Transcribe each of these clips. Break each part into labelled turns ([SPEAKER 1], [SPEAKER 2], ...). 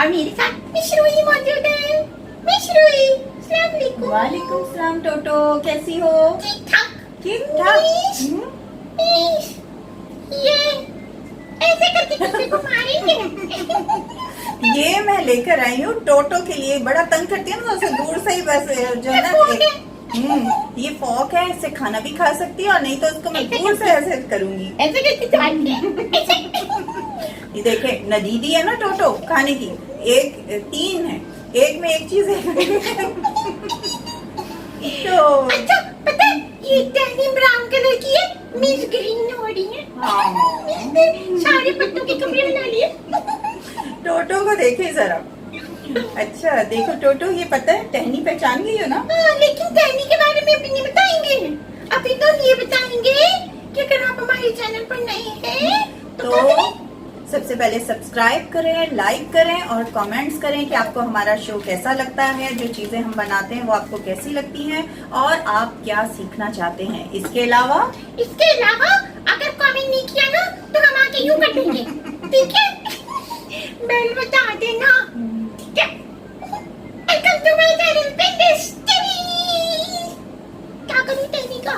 [SPEAKER 1] और मेरे साथ मिश्रुई मौजूद है। मिश्रुई, अस्सलाम वालेकुम।
[SPEAKER 2] वालेकुम सलाम टोटो, कैसी हो?
[SPEAKER 1] ठीक ठाक।
[SPEAKER 2] ठीक ठाक।
[SPEAKER 1] ये ऐसे करके किसी को मारेंगे।
[SPEAKER 2] ये मैं लेकर आई हूँ टोटो के लिए। बड़ा तंग करती है ना, उसे दूर से ही बस जो है ना ये फॉक है, इससे खाना भी खा सकती है, और नहीं तो इसको मैं दूर से ऐसे करूंगी।
[SPEAKER 1] ऐसे करके
[SPEAKER 2] ये देखे न दीदी है ना टोटो खाने की, एक 3 है, एक में एक चीज है। तो
[SPEAKER 1] अच्छा पता है ये टहनी ब्राउन कलर की है, मिस ग्रीन हो रही है। सारे पत्तों के कपड़े बना लिए।
[SPEAKER 2] टोटो को देखे जरा। अच्छा देखो टोटो, ये पता है टहनी पहचान गई हो ना?
[SPEAKER 1] लेकिन टहनी के बारे में अभी नहीं बताएंगे। अभी तो ये बताएंगे कि अगर आप हमारे चैनल पर नए हैं तो
[SPEAKER 2] सबसे पहले सब्सक्राइब करें, लाइक करें और कमेंट्स करें कि आपको हमारा शो कैसा लगता है, जो चीजें हम बनाते हैं वो आपको कैसी लगती हैं और आप क्या सीखना चाहते हैं। इसके अलावा
[SPEAKER 1] अगर कमेंट नहीं किया ना तो हम आके यूं कर देंगे, ठीक है? बेल बता देना, ठीक है? वेलकम टू माय चैनल पे क्या करूं टहनी का?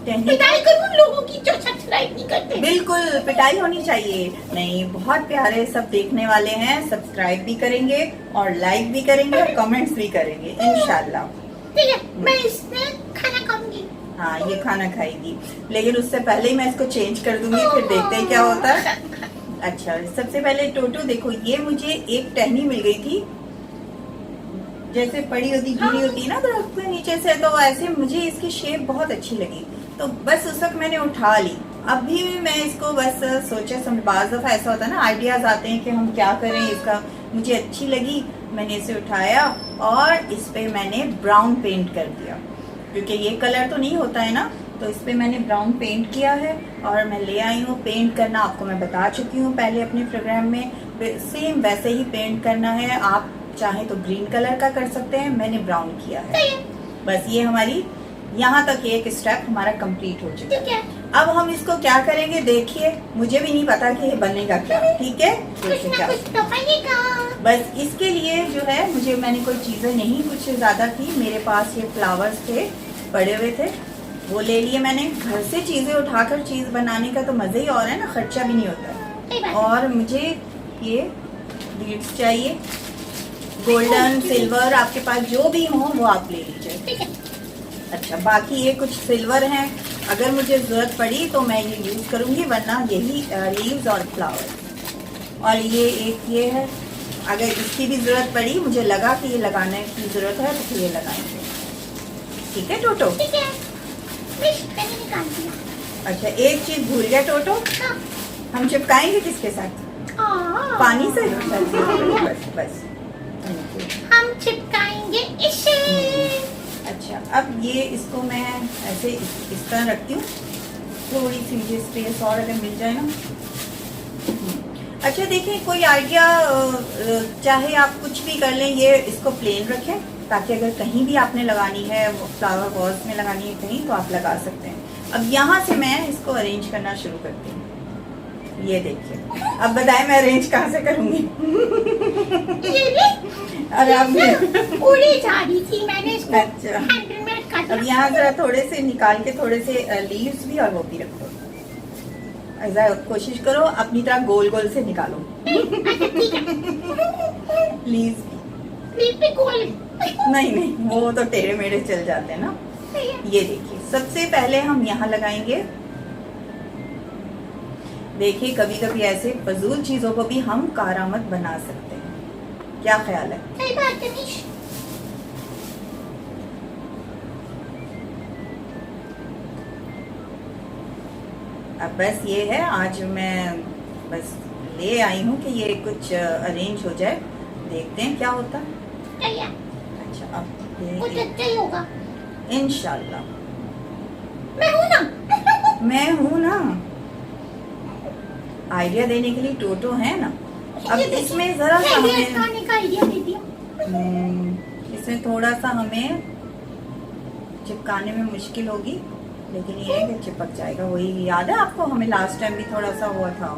[SPEAKER 1] पिटाई करूं लोगों की जो सब्सक्राइब नहीं करते।
[SPEAKER 2] बिल्कुल पिटाई होनी चाहिए। नहीं, बहुत प्यारे सब देखने वाले हैं, सब्सक्राइब भी करेंगे और लाइक भी करेंगे और कमेंट्स भी करेंगे इंशाल्लाह।
[SPEAKER 1] ठीक है, मैं इसमें खाना खाऊंगी।
[SPEAKER 2] हाँ, ये खाना खाएगी, लेकिन उससे पहले ही मैं इसको चेंज कर दूंगी, फिर देखते हैं क्या होता है। अच्छा, सबसे पहले टोटो देखो, ये मुझे एक टहनी मिल गई थी, जैसे पड़ी होती गिरी होती है ना दरख्त के नीचे से, तो ऐसे मुझे इसकी शेप बहुत अच्छी लगी, तो बस उस वक्त मैंने उठा ली। अभी मैं इसको बस सोचे, बाज़ दफा ऐसा होता है ना, आइडियाज आते हैं कि हम क्या करें इसका, मुझे अच्छी लगी, मैंने इसे उठाया और इस पे मैंने ब्राउन पेंट कर दिया, क्योंकि ये कलर तो नहीं होता है ना, तो इस पे मैंने ब्राउन पेंट किया है और मैं ले आई हूँ। पेंट करना आपको मैं बता चुकी हूँ पहले अपने प्रोग्राम में, सेम वैसे ही पेंट करना है। आप चाहे तो ग्रीन कलर का कर सकते हैं, मैंने ब्राउन किया है। बस ये हमारी यहाँ तक एक स्टेप हमारा कंप्लीट हो चुका है। अब हम इसको क्या करेंगे देखिए, मुझे भी नहीं पता कि ये बनेगा क्या, ठीक है? बस इसके लिए जो है मैंने कोई चीजें नहीं कुछ ज्यादा की, मेरे पास ये फ्लावर्स थे पड़े हुए थे, वो ले लिए मैंने। घर से चीजें उठाकर चीज बनाने का तो मजा ही और है ना, खर्चा भी नहीं होता है। और मुझे ये बीड्स चाहिए, गोल्डन सिल्वर आपके पास जो भी हो वो आप ले लीजिए। अच्छा, बाकी ये कुछ सिल्वर हैं, अगर मुझे जरूरत पड़ी तो मैं ये यूज करूंगी, वरना यही लीव्स और फ्लावर। और ये एक ये है, अगर इसकी भी जरूरत पड़ी, मुझे लगा कि ये लगाने की जरूरत है तो ये लगाएंगे। ठीक है टोटो?
[SPEAKER 1] ठीक है।
[SPEAKER 2] अच्छा, एक चीज भूल गया टोटो, हम चिपकाएंगे किसके साथ? पानी से। बस बस
[SPEAKER 1] हम चिपकाएंगे इसे।
[SPEAKER 2] अच्छा, अब ये इसको मैं ऐसे इस तरह रखती हूँ, थोड़ी सी मुझे स्पेस और अगर मिल जाए ना। अच्छा देखिए, कोई आइडिया, चाहे आप कुछ भी कर लें, ये इसको प्लेन रखें ताकि अगर कहीं भी आपने लगानी है, फ्लावर वॉल्स में लगानी है कहीं, तो आप लगा सकते हैं। अब यहाँ से मैं इसको अरेंज करना शुरू करती हूँ। ये देखिए, अब बताएं मैं अरेंज कहाँ से करूँगी?
[SPEAKER 1] अरे अब उड़ी जा रही थी, मैंने इसको
[SPEAKER 2] अच्छा, अब यहाँ जरा थोड़े से निकाल के थोड़े से लीव्स भी और वो भी रखो। ऐसा कोशिश करो अपनी तरह गोल गोल से निकालो। लीव्स
[SPEAKER 1] भी गोल
[SPEAKER 2] नहीं, वो तो टेढ़े मेढ़े चल जाते हैं ना। ये देखिए, सबसे पहले हम यहाँ लगाएंगे। देखिए, कभी कभी ऐसे फजूल चीजों को भी हम कारामद बना सकते हैं, क्या ख्याल है?
[SPEAKER 1] सही बात है।
[SPEAKER 2] अब बस ये है, आज मैं बस ले आई हूँ कि ये कुछ अरेंज हो जाए, देखते हैं क्या होता है। अच्छा, अब
[SPEAKER 1] होगा
[SPEAKER 2] इंशाल्लाह। मैं हूँ ना, आइडिया देने के लिए टोटो है ना। अब इसमें जरा सा हमें
[SPEAKER 1] का आइडिया दे दिया।
[SPEAKER 2] इसमें थोड़ा सा हमें चिपकाने में मुश्किल होगी, लेकिन ये है कि चिपक जाएगा। वही याद है आपको, हमें लास्ट टाइम भी थोड़ा सा हुआ था।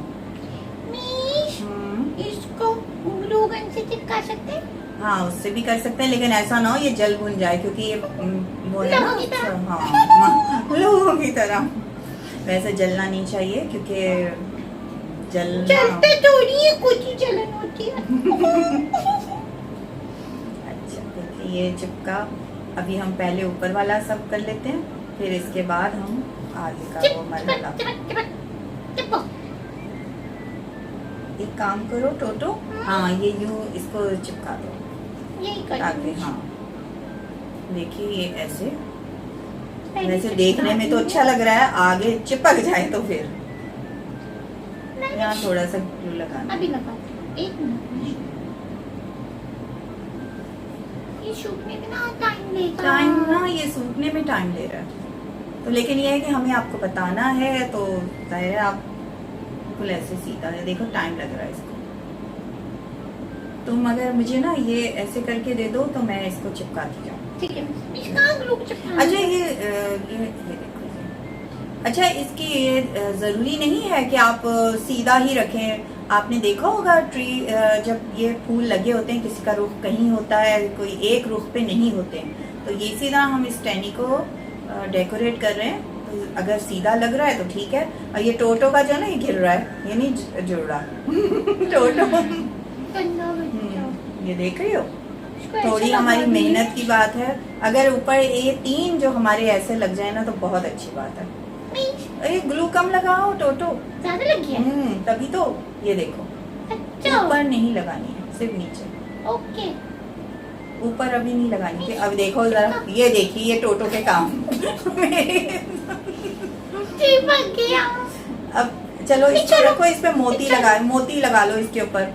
[SPEAKER 1] इसको ग्लू गन से चिपका लगा सकते हैं?
[SPEAKER 2] हाँ उससे भी कर सकते हैं, लेकिन ऐसा ना हो ये जल भुन जाए, क्योंकि ये वो है ना,
[SPEAKER 1] लोगों की तरह।
[SPEAKER 2] हाँ लोगों की तरह वैसे जलना नहीं चाहिए, क्योंकि जलना
[SPEAKER 1] जलते थोड़ी है, कुछ ही जलन होती है।
[SPEAKER 2] अच्छा देखिए ये चिपका। अभी हम पहले ऊपर वाला सब कर लेते हैं, फिर इसके बाद हम आगे का वो मरहला।
[SPEAKER 1] चिपको।
[SPEAKER 2] एक काम करो टोटो, हाँ ये यूं इसको चिपका दो
[SPEAKER 1] यही कर
[SPEAKER 2] आगे। हाँ देखिए ये ऐसे,
[SPEAKER 1] पहले
[SPEAKER 2] वैसे
[SPEAKER 1] चिपका
[SPEAKER 2] देखने में तो
[SPEAKER 1] देंगे।
[SPEAKER 2] अच्छा लग रहा है, आगे चिपक जाए तो फिर
[SPEAKER 1] नहीं,
[SPEAKER 2] यहाँ थोड़ा सा ग्लू लगाना।
[SPEAKER 1] अभी लगा दो। एक मिनट, ये सूखने में ना टाइम लेगा।
[SPEAKER 2] टाइम ना, ये सूखने में टाइम ले रहा है तो, लेकिन ये है कि हमें आपको बताना है तो जाहिर है आप बिल्कुल ऐसे सीधा है। देखो टाइम लग रहा है इसको, तुम अगर मुझे ना ये ऐसे करके दे दो तो मैं इसको चिपकाती जाऊँ।
[SPEAKER 1] ठीक है, इसका ग्लू चिपकाना।
[SPEAKER 2] अच्छा ये देखो ये। अच्छा इसकी ये जरूरी नहीं है कि आप सीधा ही रखें। आपने देखा होगा ट्री, जब ये फूल लगे होते हैं किसी का रुख कहीं होता है, कोई एक रुख पे नहीं होते हैं, तो ये सीधा हम इस टहनी को डेकोरेट कर रहे हैं। तो अगर सीधा लग रहा है तो ठीक है। और ये टोटो का जो है ना, ये गिर रहा है, ये नहीं जुड़ रहा टोटो।
[SPEAKER 1] गंदा बन जाओ।
[SPEAKER 2] ये देख रही हो,
[SPEAKER 1] इसको ऐसे
[SPEAKER 2] थोड़ी
[SPEAKER 1] लगा
[SPEAKER 2] हमारी
[SPEAKER 1] देंगे।
[SPEAKER 2] मेहनत की बात है। अगर ऊपर ये 3 जो हमारे ऐसे लग जाए ना तो बहुत अच्छी बात है।
[SPEAKER 1] नहीं,
[SPEAKER 2] अरे ग्लू कम लगाओ टोटो।
[SPEAKER 1] ज्यादा लग गया।
[SPEAKER 2] तभी तो। ये देखो
[SPEAKER 1] अच्छा,
[SPEAKER 2] ऊपर नहीं लगानी है, सिर्फ नीचे।
[SPEAKER 1] ओके।
[SPEAKER 2] ऊपर अभी नहीं लगानी थी। अब देखो जरा, ये देखिए ये टोटो के काम।
[SPEAKER 1] चिपक गया।
[SPEAKER 2] अब चलो
[SPEAKER 1] नहीं,
[SPEAKER 2] इसको
[SPEAKER 1] चलो।
[SPEAKER 2] रखो, इस पे मोती
[SPEAKER 1] चलो।
[SPEAKER 2] लगा, मोती लगा लो इसके ऊपर।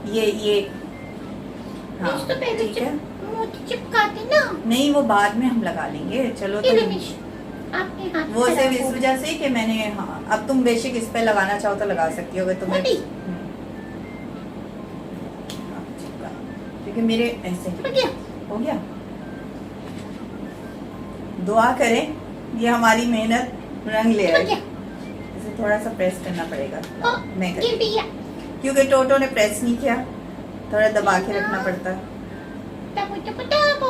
[SPEAKER 2] ये हाँ
[SPEAKER 1] तो पहले
[SPEAKER 2] ठीक है।
[SPEAKER 1] मोती चिपकाते ना।
[SPEAKER 2] नहीं वो बाद में हम लगा लेंगे। चलो तो
[SPEAKER 1] रमेश, आपके हाथ
[SPEAKER 2] वो
[SPEAKER 1] खराब
[SPEAKER 2] सिर्फ इस
[SPEAKER 1] हो
[SPEAKER 2] वजह से कि मैंने, हाँ अब तुम बेशक इस पे लगाना चाहो तो लगा सकती हो अगर तुम्हें।
[SPEAKER 1] मोती?
[SPEAKER 2] हाँ, चिपका। क्योंकि मेरे ऐसे
[SPEAKER 1] चिपक गया।
[SPEAKER 2] हो गया। दुआ करें ये हमारी मेहनत रंग ले
[SPEAKER 1] चिपक
[SPEAKER 2] आए।
[SPEAKER 1] गया।
[SPEAKER 2] इसे थोड़ा सा प्रेस करना पड़ेगा।
[SPEAKER 1] ओ,
[SPEAKER 2] मैं
[SPEAKER 1] गिर
[SPEAKER 2] करूँ
[SPEAKER 1] गया।
[SPEAKER 2] क्योंकि टोटो ने प्रेस नहीं किया, थोड़ा दबा के रखना पड़ता है।
[SPEAKER 1] टपो टपो टपो,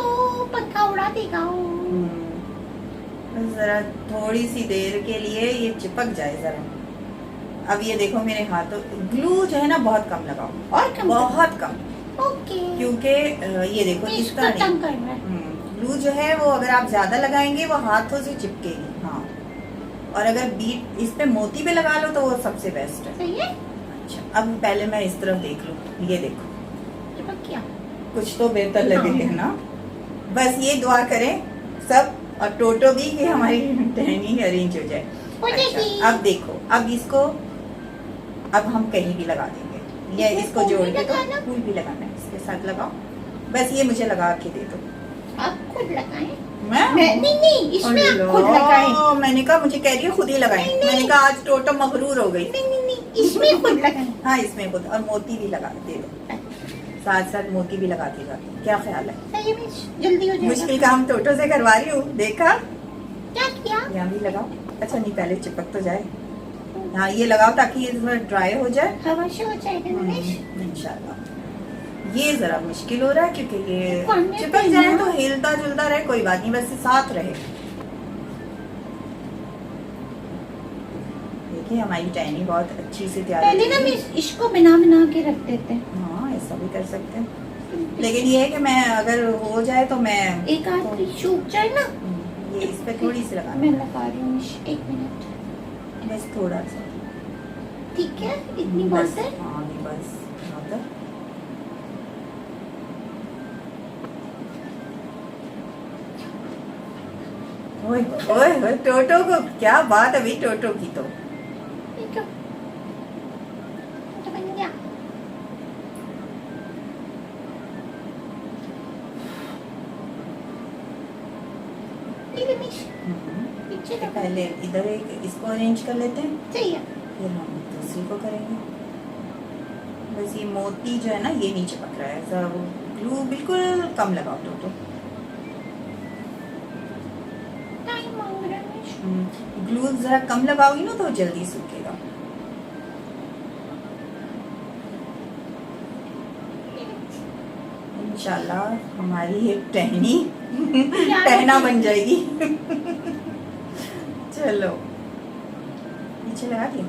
[SPEAKER 1] पंखा उड़ा देगा।
[SPEAKER 2] बस जरा थोड़ी सी देर के लिए ये चिपक जाए जरा। अब ये देखो मेरे हाथों, ग्लू जो है ना बहुत कम लगाओ,
[SPEAKER 1] और कम
[SPEAKER 2] बहुत कम,
[SPEAKER 1] ओके।
[SPEAKER 2] क्योंकि ये देखो इस
[SPEAKER 1] इसको
[SPEAKER 2] तरह
[SPEAKER 1] तंग
[SPEAKER 2] नहीं।
[SPEAKER 1] कर रहा है।
[SPEAKER 2] ग्लू जो है वो अगर आप ज्यादा लगाएंगे वो हाथों से चिपकेगी। हाँ और अगर बीट इस पे मोती पे लगा लो तो वो सबसे बेस्ट है।
[SPEAKER 1] सही है।
[SPEAKER 2] अच्छा अब पहले मैं इस तरफ देख लूं। ये देखो
[SPEAKER 1] चिपक गया।
[SPEAKER 2] कुछ तो बेहतर लगे
[SPEAKER 1] हाँ।
[SPEAKER 2] है ना। बस ये दुआ करें सब, और टोटो भी कि हमारी टहनी अरेंज हो जाए।
[SPEAKER 1] हो जाएगी।
[SPEAKER 2] अच्छा, अब देखो, अब इसको अब हम कहीं भी लगा देंगे। ये
[SPEAKER 1] इसमें
[SPEAKER 2] इसको
[SPEAKER 1] फूल
[SPEAKER 2] जोड़
[SPEAKER 1] भी
[SPEAKER 2] के तो
[SPEAKER 1] लगाना?
[SPEAKER 2] फूल भी लगाना है, इसके साथ लगाओ। बस ये मुझे लगा के दे दो।
[SPEAKER 1] आप खुद लगाएं।
[SPEAKER 2] मैं
[SPEAKER 1] नहीं, इसमें आप खुद लगाएं।
[SPEAKER 2] मैंने कहा मुझे कह रही है खुद ही लगाएं।
[SPEAKER 1] नहीं, नहीं।
[SPEAKER 2] मैंने कहा आज टोटो मगरूर हो गई।
[SPEAKER 1] नहीं, इसमें खुद लगाएं।
[SPEAKER 2] हाँ इसमें खुद, और मोती भी लगा दे दो, साथ साथ मोती भी लगाती जाती। क्या ख्याल है?
[SPEAKER 1] सही है, जल्दी हो जाएगा।
[SPEAKER 2] मुश्किल काम टोटो से करवा रही हूँ, देखा?
[SPEAKER 1] क्या किया?
[SPEAKER 2] यहाँ भी लगाओ। अच्छा नहीं पहले चिपक तो जाए। हाँ ये लगाओ ताकि ये थोड़ा ड्राई हो जाए।
[SPEAKER 1] हवा से हो जाएगा रमेश।
[SPEAKER 2] इंशाल्लाह। ये जरा मुश्किल हो रहा है क्योंकि ये
[SPEAKER 1] पानी
[SPEAKER 2] चिपक
[SPEAKER 1] पीना।
[SPEAKER 2] जाए तो हिलता जुलता रहे, कोई बात नहीं, बस साथ रहे। देखिए हमारी टहनी बहुत अच्छी से तैयार
[SPEAKER 1] पहले
[SPEAKER 2] हो
[SPEAKER 1] ना
[SPEAKER 2] गई।
[SPEAKER 1] हम इसको बना के रख देते हैं।
[SPEAKER 2] हाँ ऐसा भी कर सकते हैं, लेकिन ये है कि मैं अगर हो जाए तो मैं
[SPEAKER 1] एक आध सूख जाए ना।
[SPEAKER 2] ये इस पे थोड़ी सी लगा,
[SPEAKER 1] मैं लगा रही हूँ। एक मिनट।
[SPEAKER 2] बस थोड़ा सा।
[SPEAKER 1] ठीक है, इतनी
[SPEAKER 2] बस
[SPEAKER 1] बहुत है।
[SPEAKER 2] हाँ ये बस बहुत है। ओए ओए ओए, टोटो को क्या बात है भाई, टोटो की तो।
[SPEAKER 1] ठीक है, तो बन गया। ये रमेश, पीछे
[SPEAKER 2] तो
[SPEAKER 1] लगा।
[SPEAKER 2] पहले इधर एक इसको अरेंज कर लेते हैं,
[SPEAKER 1] सही है।
[SPEAKER 2] फिर हम दूसरी को करेंगे। बस ये मोती जो है ना ये नहीं चिपक रहा है, सब ग्लू बिल्कुल कम लगाओ टोटो।
[SPEAKER 1] टाइम मांग रहा है रमेश।
[SPEAKER 2] ग्लू जरा कम लगाओगी ना तो जल्दी सूखेगा। इंशाल्लाह हमारी एक टहनी टहना बन जाएगी। चलो पीछे लगा दिया।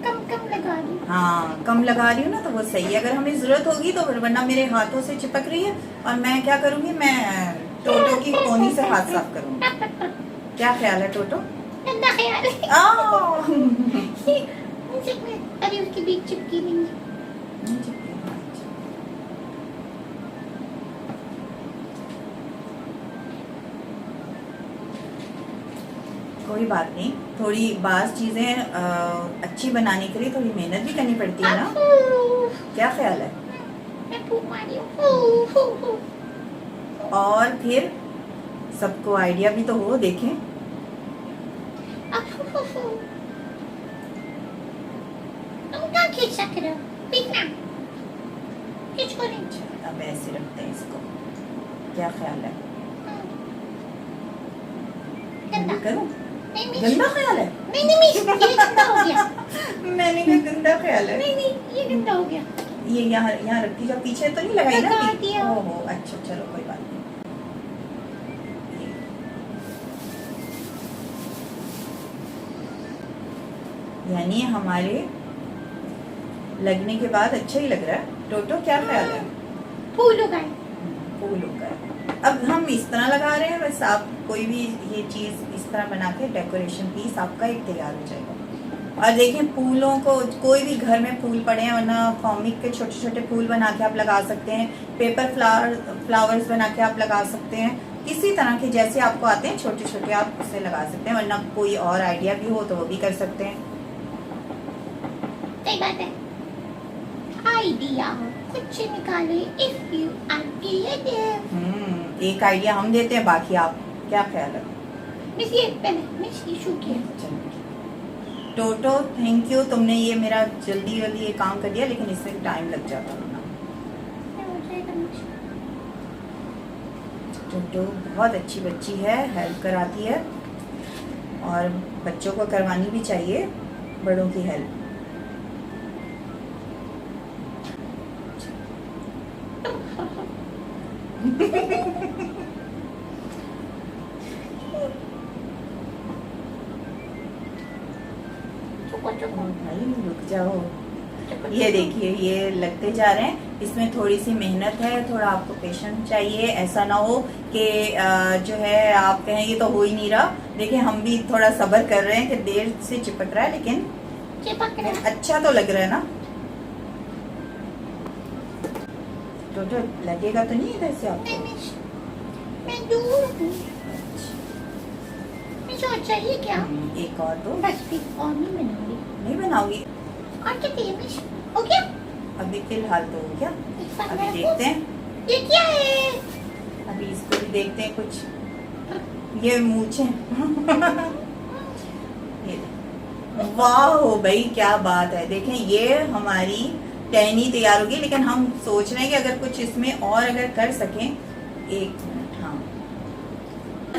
[SPEAKER 1] कम कम लगा दी।
[SPEAKER 2] हाँ कम लगा रही हूँ ना तो वो सही है, अगर हमें जरूरत होगी तो फिर, वरना मेरे हाथों से चिपक रही है और मैं क्या करूँगी, मैं टोटो की कोनी से हाथ साफ करूँगी। क्या ख्याल है टोटो?
[SPEAKER 1] गंदा ख्याल है।
[SPEAKER 2] आह!
[SPEAKER 1] अरे उसकी बीच चिपकी नहीं है।
[SPEAKER 2] कोई बात नहीं, थोड़ी बास चीजें अच्छी बनाने के लिए थोड़ी मेहनत भी करनी पड़ती है ना। क्या ख्याल है?
[SPEAKER 1] मैं फूंक मारी हूँ।
[SPEAKER 2] और फिर सबको आइडिया भी तो हो, देखें।
[SPEAKER 1] तुम क्या खींच सक रहे हो? पीछना किसको नहीं?
[SPEAKER 2] अब ऐसे रखते हैं इसको, क्या ख्याल है?
[SPEAKER 1] गंदा
[SPEAKER 2] करूं?
[SPEAKER 1] नहीं मिश।
[SPEAKER 2] गंदा ख्याल है?
[SPEAKER 1] नहीं मिश, ये गंदा हो गया।
[SPEAKER 2] मैंने कहा गंदा ख्याल है।
[SPEAKER 1] नहीं ये गंदा हो गया।
[SPEAKER 2] ये यहाँ यहाँ रखती जा, पीछे तो नहीं लगाई ना?
[SPEAKER 1] लगा दिया।
[SPEAKER 2] ओहो अच्छा, चलो कोई बात नहीं। यानी हमारे लगने के बाद अच्छा ही लग रहा है। टोटो क्या ख्याल है?
[SPEAKER 1] फूल उगाए।
[SPEAKER 2] फूल उगा। अब हम इस तरह लगा रहे हैं, बस आप कोई भी ये चीज इस तरह बना के डेकोरेशन पीस आपका एक तैयार हो जाएगा। और देखें फूलों को, कोई भी घर में फूल पड़े हैं, वरना कॉमिक के छोटे छोटे फूल बना के आप लगा सकते हैं, पेपर फ्लावर्स बना के आप लगा सकते हैं, किसी तरह के जैसे आपको आते हैं छोटे छोटे आप उसे लगा सकते हैं, वरना कोई और आइडिया भी हो तो वो भी कर सकते हैं।
[SPEAKER 1] सही बात है। आइडिया कुछ निकाले इफ यू आर क्रिएटिव।
[SPEAKER 2] एक आइडिया हम देते हैं, बाकी आप, क्या ख्याल है?
[SPEAKER 1] मिस ये पहले मिस इशू किया।
[SPEAKER 2] टोटो थैंक यू, तुमने ये मेरा जल्दी ये काम कर दिया, लेकिन इसमें टाइम लग जाता है ना। टोटो बहुत अच्छी बच्ची है, हेल्प कराती है और बच्चों को करवानी भी चाहिए बड़ों की हेल्प। भाई रुक जाओ। ये देखिए ये लगते जा रहे हैं, इसमें थोड़ी सी मेहनत है, थोड़ा आपको पेशेंस चाहिए। ऐसा ना हो कि जो है आप कहें ये तो हो ही नहीं रहा। देखिए हम भी थोड़ा सब्र कर रहे हैं कि देर से चिपक रहा है, लेकिन
[SPEAKER 1] चिपक रहा है।
[SPEAKER 2] अच्छा तो लग रहा है ना। तो लगेगा तो नहीं इधर से आपको?
[SPEAKER 1] मैं दूर हूँ। मैं सोच रही क्या?
[SPEAKER 2] एक और दो।
[SPEAKER 1] बस फिर और नहीं बनाऊंगी।
[SPEAKER 2] नहीं बनाओगी?
[SPEAKER 1] और क्या चाहिए मिश? हो गया?
[SPEAKER 2] अभी फिलहाल तो हो गया। अभी देखते हैं
[SPEAKER 1] ये क्या है?
[SPEAKER 2] अभी इसको भी देखते हैं कुछ। ये मूछें। ये वाह भाई क्या बात है। देखें ये हमारी टहनी तैयार होगी, लेकिन हम सोच रहे हैं कि अगर कुछ इसमें और अगर कर सकें। एक मिनट, हाँ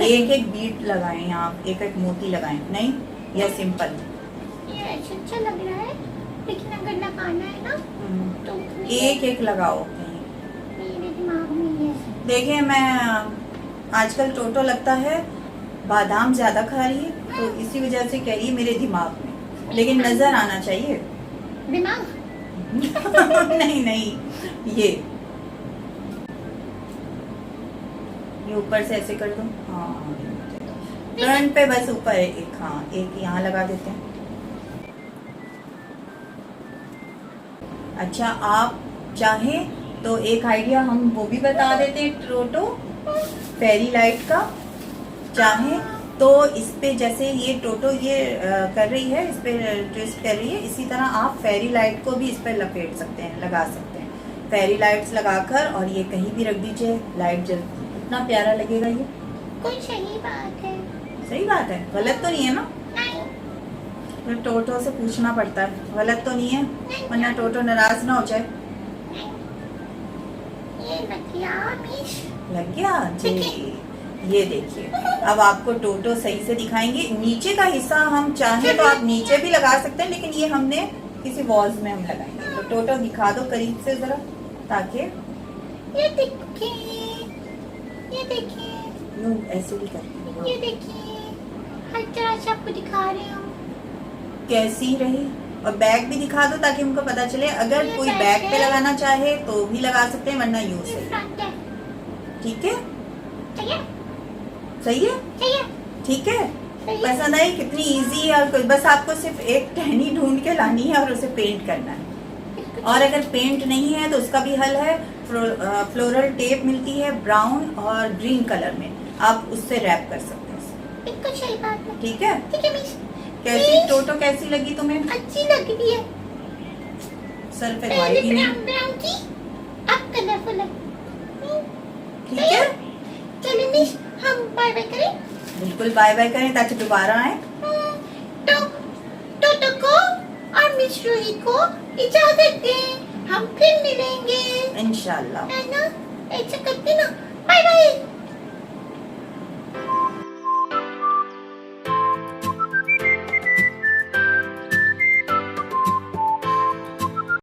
[SPEAKER 2] एक एक बीट लगाएं, यहाँ एक एक मोती लगाएं। नहीं या सिंपल?
[SPEAKER 1] ये अच्छा लग रहा है, लेकिन अगर लगाना है ना तो
[SPEAKER 2] एक एक लगाओ कहीं।
[SPEAKER 1] मेरे दिमाग में ये है।
[SPEAKER 2] देखें मैं आजकल टोटो लगता है बादाम ज्यादा खा रही है, तो इसी वजह से कह रही है मेरे दिमाग में, लेकिन नजर आना चाहिए।
[SPEAKER 1] दिमाग
[SPEAKER 2] नहीं नहीं, ये ऊपर से ऐसे कर दो। हाँ फ्रंट पे बस ऊपर एक, हाँ एक यहाँ लगा देते हैं। अच्छा आप चाहें तो एक आइडिया हम वो भी बता देते हैं, टोटो फेरी लाइट का। चाहें तो इस पे जैसे ये टोटो ये कर रही है, इस पे ट्विस्ट कर रही है, इसी तरह आप फेरी लाइट को भी इस पे लपेट सकते हैं, लगा सकते हैं। फेरी लाइट्स लगाकर और ये कहीं भी रख दीजिए, लाइट जल, कितना प्यारा लगेगा ये।
[SPEAKER 1] कोई सही बात है?
[SPEAKER 2] सही बात है, गलत तो नहीं है ना?
[SPEAKER 1] नहीं।
[SPEAKER 2] तो टोटो से पूछना पड़ता है, गलत तो नहीं है, वरना टोटो नाराज ना हो जाए।
[SPEAKER 1] ये लग गया मिश।
[SPEAKER 2] लग गया जी। ये देखिए अब आपको टोटो सही से दिखाएंगे। नीचे का हिस्सा हम चाहें तो आप नीचे भी लगा सकते हैं, लेकिन ये हमने किसी वॉल्स में हम लगाएंगे। तो टोटो दिखा दो करीब से जरा। ताकि
[SPEAKER 1] ये देखिए, ये देखिए,
[SPEAKER 2] यूं ऐसे भी करके
[SPEAKER 1] ये देखिए, हर तरह से आपको दिखा रही हूँ।
[SPEAKER 2] कैसी रही। और बैग भी दिखा दो ताकि उनको पता चले, अगर
[SPEAKER 1] ये
[SPEAKER 2] कोई
[SPEAKER 1] बैग
[SPEAKER 2] बैग पे
[SPEAKER 1] है।
[SPEAKER 2] लगाना चाहे तो भी लगा सकते हैं, वरना यूं
[SPEAKER 1] ये
[SPEAKER 2] से।
[SPEAKER 1] फ्रंट है,
[SPEAKER 2] ठीक है,
[SPEAKER 1] सही है,
[SPEAKER 2] सही है,
[SPEAKER 1] सही है,
[SPEAKER 2] ठीक है।
[SPEAKER 1] सही है।
[SPEAKER 2] पसंद आई? कितनी इजी है। और बस आपको सिर्फ एक टहनी ढूंढ के लानी है और उसे पेंट करना है। और अगर पेंट नहीं है तो उसका भी हल है। फ्लोरल टेप मिलती है ब्राउन और ग्रीन कलर में, आप उससे रैप कर सकते हैं।
[SPEAKER 1] बिल्कुल सही बात है।
[SPEAKER 2] ठीक है।
[SPEAKER 1] ठीक है मिस,
[SPEAKER 2] कैसी
[SPEAKER 1] मिस,
[SPEAKER 2] टोटो कैसी लगी तुम्हें?
[SPEAKER 1] अच्छी लग रही है।
[SPEAKER 2] सर पे
[SPEAKER 1] पहले
[SPEAKER 2] वाई भी नहीं।
[SPEAKER 1] ब्राउन ब्राउन थी, अब कलरफुल है।
[SPEAKER 2] ठीक है,
[SPEAKER 1] चलिए मिस, हम बाय बाय करें।
[SPEAKER 2] बिल्कुल बाय बाय करें ताकि दोबारा आए।
[SPEAKER 1] तो टोटो को और मिस रूही को इजाजत दें, हम फिर मिलेंगे,
[SPEAKER 2] इंशाल्लाह।
[SPEAKER 1] है ना? ऐसा करते ना, बाय बाय।